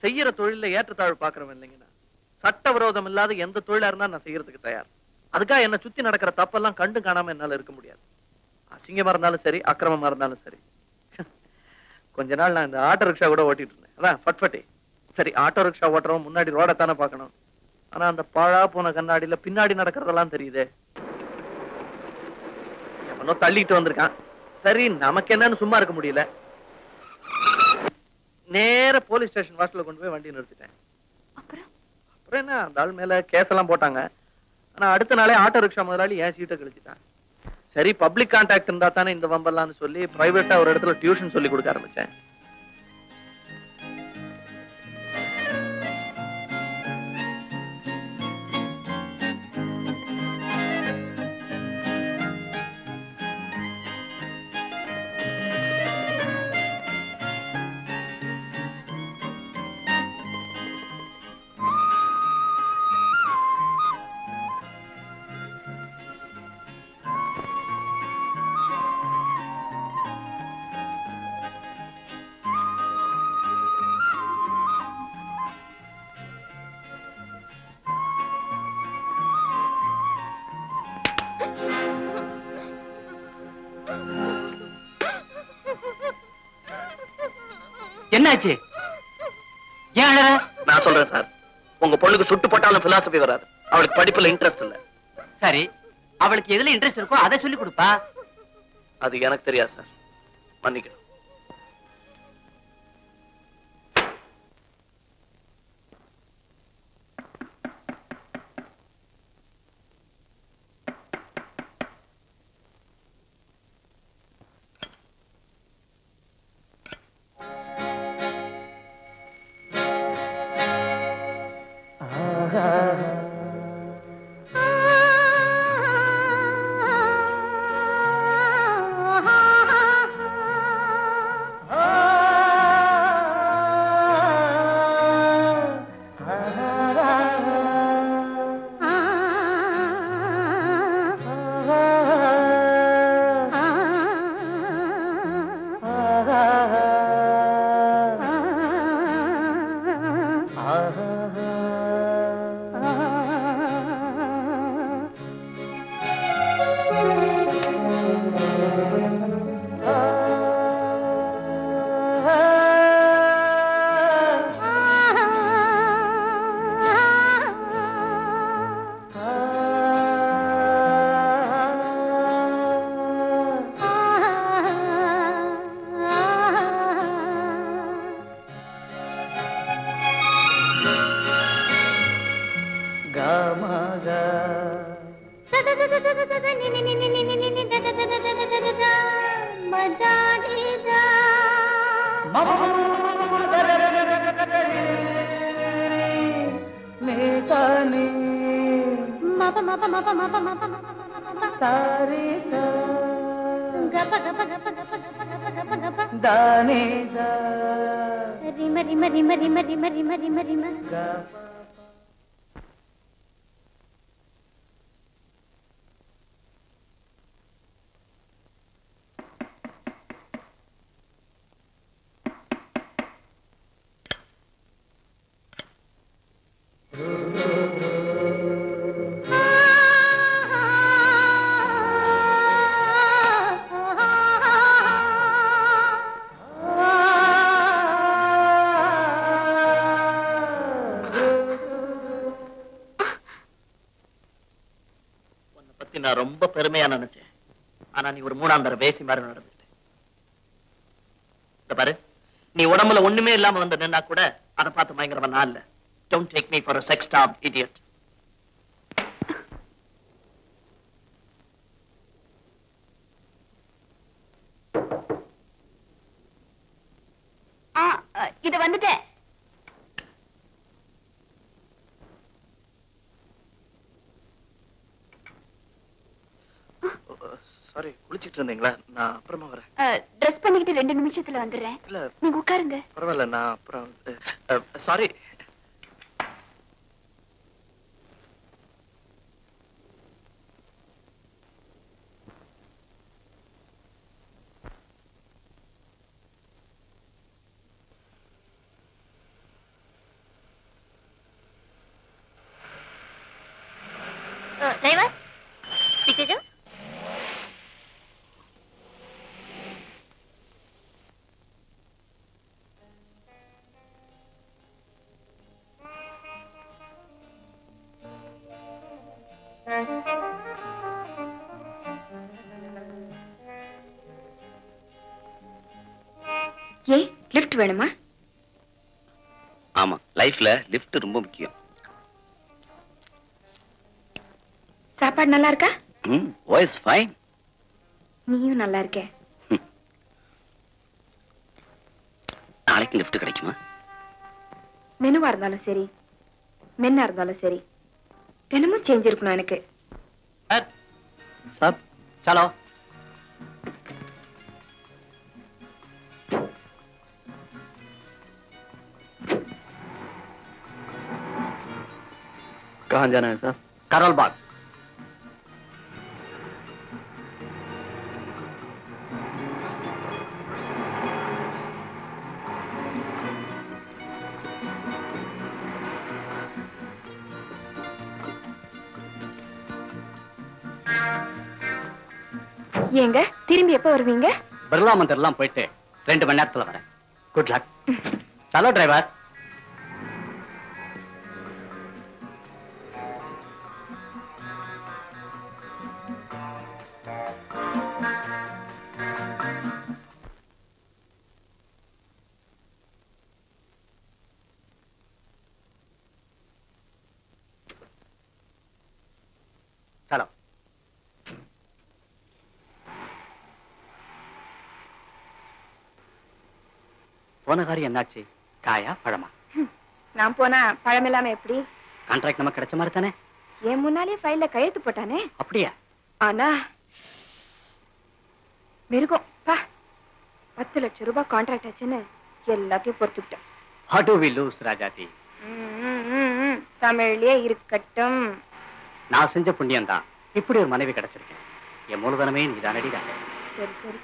செய்யற தொழில ஏற்றத்தாழ்வு பாக்குறவன் இல்லைங்கண்ணா. சட்டவிரோதம் இல்லாத எந்த தொழிலா இருந்தா நான் செய்யறதுக்கு தயார். அதுக்காக என்ன சுத்தி நடக்கிற தப்பெல்லாம் கண்டு காணாம என்னால இருக்க முடியாது. அசிங்கமா இருந்தாலும் சரி, அக்கிரமமா இருந்தாலும் சரி. கொஞ்ச நாள் நான் இந்த ஆட்டோ ரிக்ஷா கூட ஓட்டிட்டு இருந்தேன். அதான் ஃபட்ஃபட்டி. சரி, ஆட்டோ ரிக்ஷா ஓட்டுறவன் முன்னாடி ரோட தானே பார்க்கணும். ஆனா அந்த பாழா போன கண்ணாடியில பின்னாடி நடக்கிறதெல்லாம் தெரியுதே. எவனோ தள்ளிட்டு வந்திருக்கான். சரி, நமக்கு என்னன்னு சும்மா இருக்க முடியல. நேர போலீஸ் ஸ்டேஷன் வாசல்ல கொண்டு போய் வண்டி நிறுத்திட்டேன். அப்புறம் என்ன, அந்த ஆள் மேல கேஸ் எல்லாம் போட்டாங்க. ஆனா அடுத்த நாளே ஆட்டோ ரிக்ஷா முதலாளி என் சீட்டை கழிச்சுட்டான். சரி, பப்ளிக் கான்டாக்ட் இருந்தா தானே இந்த வம்பெல்லாம்னு சொல்லி பிரைவேட்டா ஒரு இடத்துல டியூஷன் சொல்லி கொடுக்க ஆரம்பிச்சேன். என்னாச்சு? ஏன் நான் சொல்றேன் சார், உங்க பொண்ணுக்கு சுட்டு போட்டாலும் பிலாசபி வராது. அவளுக்கு படிப்புல இன்ட்ரெஸ்ட் இல்ல. சரி, அவளுக்கு எதுல இன்ட்ரெஸ்ட் இருக்கோ அதை சொல்லி கொடுப்பா. அது எனக்கு தெரியாது சார், மன்னிக்கணும். நான் ரொம்ப பெருமையா நினைச்சேன். ஆனா நீ ஒரு மூணாந்தர பேசி மாதிரி நடந்துட்ட. பாரு, நீ உடம்புல ஒண்ணுமே இல்லாம வந்து நின்னா கூட அதை பார்த்து பயங்கரமா நான் இல்ல. Don't take me for a sex-starved idiot. இது வந்துட்டேன். சாரி, குளிச்சிட்டு இருந்தீங்களா? நான் அப்புறமா வரேன். ட்ரெஸ் பண்ணிக்கிட்டு 2 நிமிஷத்துல வந்துடுறேன். இல்ல, நீங்க உட்காருங்க. பரவாயில்ல, நான் அப்புறம் சாரி. டிரைவர் पीछे जाओ ஏ லிஃப்ட் வேணுமா? ஆமா, லைஃப்ல லிஃப்ட் ரொம்ப முக்கியம். சாப்பாடு நல்லா இருக்கா? Voice fine. நீயும் நல்லா இருக்க. நாளைக்கு லிஃப்ட் கிடைக்குமா? மெனுவா இருந்தாலும் சரி, மென்னா இருந்தாலும் சரி, தினமும் சேஞ்ச் இருக்கணும் எனக்கு. சார் चलो कहाँ जाना है सर? करोल बाग. ஏங்க திரும்பி எப்ப வருவீங்க? பிர்லா மந்திர்லாம் போயிட்டு 2 மணி நேரத்துல வரேன். Good luck. चलो டிரைவர். चलो போன காரியம் என்னாச்சு? காயா பழமா? நான் போனா பழம் இல்லாம எப்படி? கான்ட்ராக்ட் நமக்கு கிடைச்ச மாதிரி தானே? என் முன்னாலே ஃபைல்ல கையெழுத்து போட்டானே. அப்படியா? ஆனா மிருகம் பா 10 லட்சம் ரூபாய் கான்ட்ராக்ட் ஆச்சுன்னு எல்லாத்தையும் பொறுத்துக்கிட்டேன். How do we lose, ராஜாதி? தமிழ்லயே இருக்கட்டும். நான் செஞ்ச புண்ணியம் தான் இப்படி ஒரு மனைவி கிடைச்சிருக்கேன். என் மூலதனமே நீதானடி ராஜா. சரி சரி.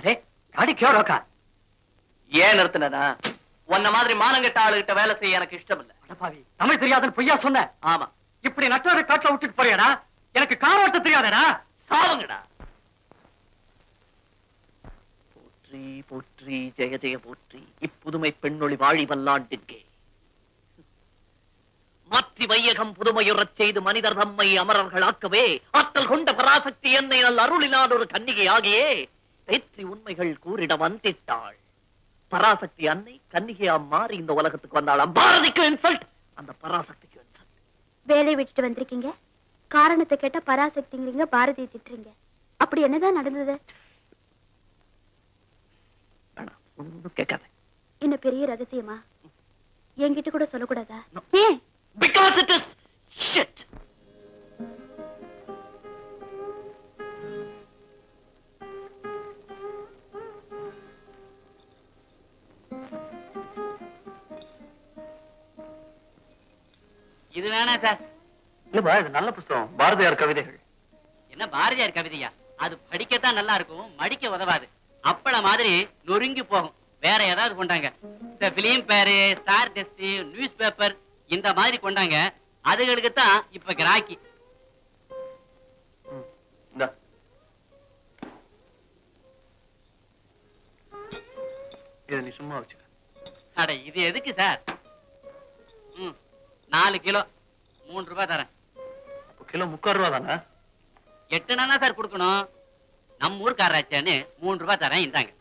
அரே गाड़ी क्यों रोका? ஏன் நிறுத்தினா? உன்ன மாதிரி மானங்கெட்ட ஆளுகிட்ட வேலை செய்ய எனக்கு இஷ்டம் இல்ல. அடப்பாவி, தமிழ் தெரியாதுன்னு பொய்யா சொன்ன? ஆமா. இப்படி நட்டோட காட்டுல விட்டுட்டு போறியாடா? எனக்கு கார் ஓட்ட தெரியாதடா. சாவுங்கடா. போற்றி போற்றி ஜெய ஜெய போற்றி. இப்புதுமை பெண்ணொளி வாழி வல்லாண்டுக்கே. மாற்றி வையகம் புதுமையுறச் செய்து மனிதர் தம்மை அமரர்களாக்கவே ஆற்றல் கொண்ட பராசக்தி என்னை நல் அருளினான் ஒரு கன்னிகையாகியே பேற்றி உண்மைகள் கூறிட வந்திட்டாள். பராசக்தி அன்னை கன்னிகையா மாறி இந்த உலகத்துக்கு வந்தாளாம். பாரதிக்கு இன்சல்ட், அந்த பராசக்திக்கு இன்சல்ட். வேலையை விட்டுட்டு வந்திருக்கீங்க, காரணத்தை கேட்டா பராசக்திங்கிறீங்க, பாரதியை திட்டுறீங்க. அப்படி என்னதான் நடந்தது? ஒண்ணும் கேட்காத. என்ன பெரிய ரகசியமா? என்கிட்ட கூட சொல்லக்கூடாதா? ஏன்? Because it is shit. இது வேணா சார். இல்லப்பா, இது நல்ல புத்தகம், பாரதியார் கவிதைகள். என்ன பாரதியார் கவிதையா? அது படிக்கத்தான் நல்லா இருக்கும், மடிக்க உதவாது. அப்பள மாதிரி நொறுங்கி போகும். வேற ஏதாவது கொண்டாங்க. இந்த பிலிம் பேரு, ஸ்டார் டெஸ்ட், நியூஸ் பேப்பர் இந்த மாதிரி கொண்டாங்க. அதுகளுக்கு தான் இப்ப கிராக்கி. இதை நீ சும்மா வச்சுக்க. அட இது எதுக்கு சார்? 4 கிலோ 3 ரூபாய் தரேன். கிலோ 3 ரூபா தானே? 8 சார் கொடுக்கணும். நம்ம ஊருக்காராச்சான்னு 3 ரூபாய் தரேன், இந்தாங்க.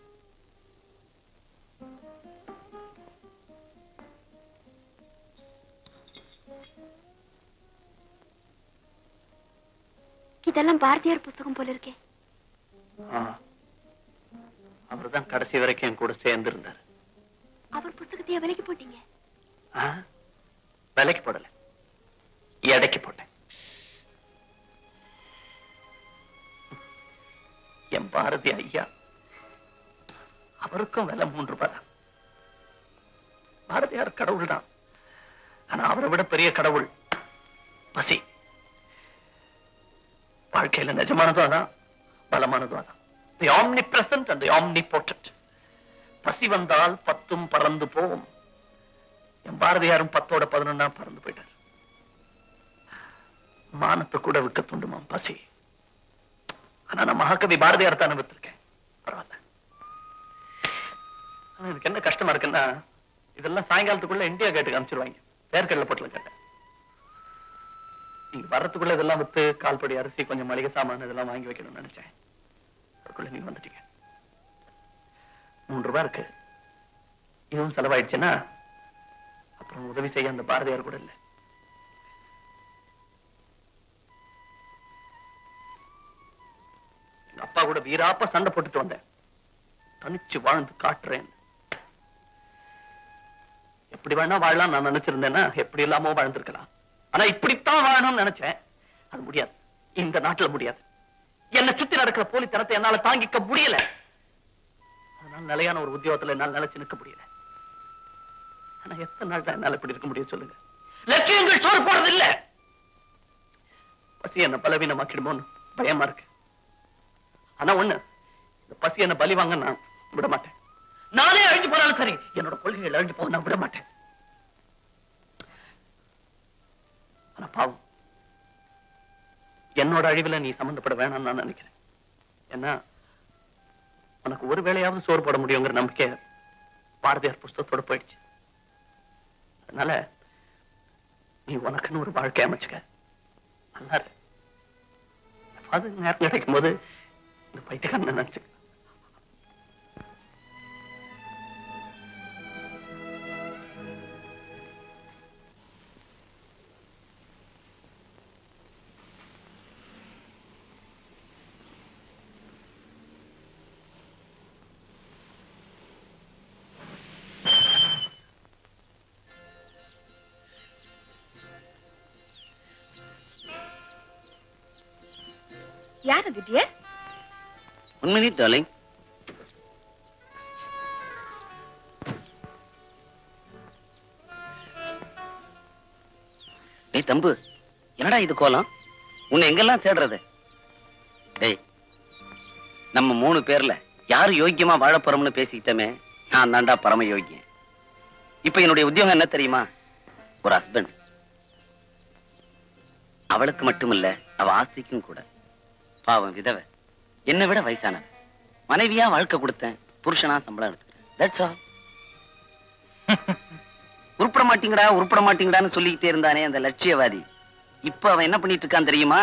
இதெல்லாம் பாரதியார் புத்தகம் போல இருக்கே. அவர்தான் கடைசி வரைக்கும் என் கூட சேர்ந்து இருந்தார். அவர் புத்தகத்தையே விலைக்கு போட்டீங்க? விலைக்கு போடல, எடைக்கு போட்டேன். என் பாரதி ஐயா, அவருக்கும் விலை 3 ரூபாய் தான். பாரதியார் கடவுள் தான், ஆனா அவரை விட பெரிய கடவுள் பசி. வாழ்க்கையில நிஜமானதும் அதான், பலமானதும் அதான். The omnipresent and the omnipotent. பசி வந்தால் 10 பறந்து போம். என் பாரதியாரும் 10ஓட 11 பறந்து போயிட்டார். மானத்தை கூட விற்க தூண்டுமாம் பசி. ஆனா நான் மகாகவி பாரதியார் தானே வித்திருக்கேன். பரவாயில்ல. ஆனா எனக்கு என்ன கஷ்டமா இருக்குன்னா, இதெல்லாம் சாயங்காலத்துக்குள்ள இந்தியா கேட்டுக்கு அனுப்பிச்சிருவாங்க. வேர்க்கடல பொட்டல கேட்டேன். நீங்க வர்றதுக்குள்ள இதெல்லாம் வித்து கால்படி அரிசி, கொஞ்சம் மளிகை சாமான் இதெல்லாம் வாங்கி வைக்கணும்னு நினைச்சேன். அதுக்குள்ள நீங்க வந்துட்டீங்க. 3 ரூபாய் இருக்கு. இதுவும் செலவாயிடுச்சுன்னா அப்புறம் உதவி செய்ய அந்த பாரதியார் கூட இல்லை. எங்க அப்பா கூட வீராப்பா சண்டை போட்டுட்டு வந்தேன். தனிச்சு வாழ்ந்து காட்டுறேன். எப்படி வேணா வாழலாம் நான் நினைச்சிருந்தேன்னா எப்படி இல்லாமோ வாழ்ந்திருக்கலாம். ஆனா இப்படித்தான் வாழணும்னு நினைச்சேன். அது முடியாது. இந்த நாட்டுல முடியாது. என்னை சுத்தி நடக்கிற போலித்தனத்தை என்னால தாங்கிக்க முடியல. அதனால நிலையான ஒரு உத்தியோகத்துல என்னால் நிலைச்சு நிற்க முடியல. ஆனா எத்தனை நாள் தான் என்னால இப்படி இருக்க முடியும் சொல்லுங்க? லட்சியங்கள் சோறு போடுறது இல்ல. பசி என்ன பலவீனமாக்கிடுமோன்னு பயமா இருக்கு. ஆனா ஒண்ணு, இந்த பசி என்ன பலி வாங்க நான் விட மாட்டேன். நானே அழிஞ்சு போனாலும் சரி, என்னோட கொள்கைகள் அழிஞ்சு போக நான் விட மாட்டேன். ஆனா பாவம், என்னோட அழிவுல நீ சம்பந்தப்பட வேணாம்னு நான் நினைக்கிறேன். ஏன்னா உனக்கு ஒரு வேளையாவது சோறு போட முடியுங்கிற நம்பிக்கை பாரதியார் புஸ்தகத்தோட போயிடுச்சு. அதனால நீ உனக்குன்னு ஒரு வாழ்க்கை அமைச்சுக்க. நல்லா இரு. அது நேரம் கிடைக்கும் போது இந்த பைத்தியக்காரனை நினைச்சுக்க. யார் அது டியர்? 1 minute darling. டேய் தம்பு, என்னடா இது கோலம்? உன்னை எங்கெல்லாம் தேடுறது? டேய், நம்ம 3 பேர்ல யாரு யோக்கியமா வாழ போறோம்னு பேசிக்கிட்டமே, நான் தாண்டா பரம யோக்கியன். இப்ப என்னுடைய உத்தியோகம் என்ன தெரியுமா? ஒரு ஹஸ்பண்ட். அவளுக்கு மட்டுமில்ல, அவ ஆஸ்திக்கும் கூட. பாவம் விதவை, என்னை விட வயசானவ. மனைவியா வாழ்க்கை கொடுத்தேன், புருஷனா சம்பளம் எடுத்துக்கிறேன். That's all. உருப்பட மாட்டீங்கடான்னு சொல்லிக்கிட்டே இருந்தானே அந்த லட்சியவாதி, இப்ப அவன் என்ன பண்ணிட்டு இருக்கான் தெரியுமா?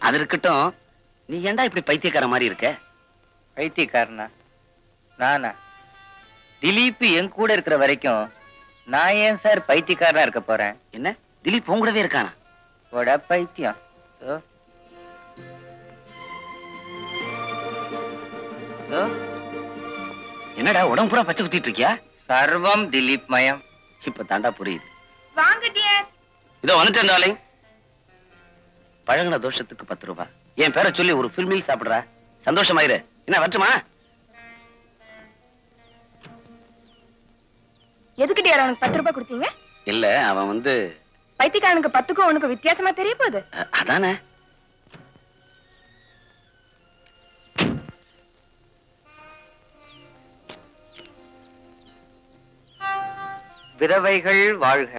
அது இருக்கட்டும், நீ ஏன்டா இப்படி பைத்தியக்கார மாதிரி இருக்க? பைத்தியக்காரனா? நானா? திலீப் என் கூட இருக்கிற வரைக்கும் நான் ஏன் சார் பைத்தியக்காரனா இருக்க போறேன்? என்ன, திலீப் உன் கூடவே இருக்கானா? போடா பைத்தியம். என்னடா உடம்பு பூரா பச்சை குத்திட்டு இருக்கியா? சர்வம் திலீப் மயம். இப்ப தாண்டா புரியுது. வாங்க டியர். இதோ வந்துட்டேன் டார்லிங். பழகுன தோஷத்துக்கு 10 ரூபாய். என் பேரை சொல்லி ஒரு ஃபுல் மீல் சாப்பிடுறா. சந்தோஷமாயிரு. என்ன வரட்டுமா? எதுக்கு டியர் அவனுக்கு 10 ரூபாய் கொடுத்தீங்க? இல்ல, அவன் வந்து பைத்தியக்காரனுக்கு 10க்கும் உனக்கு வித்தியாசமா தெரிய போகுது. அதானே. விதவைகள் வாழ்க.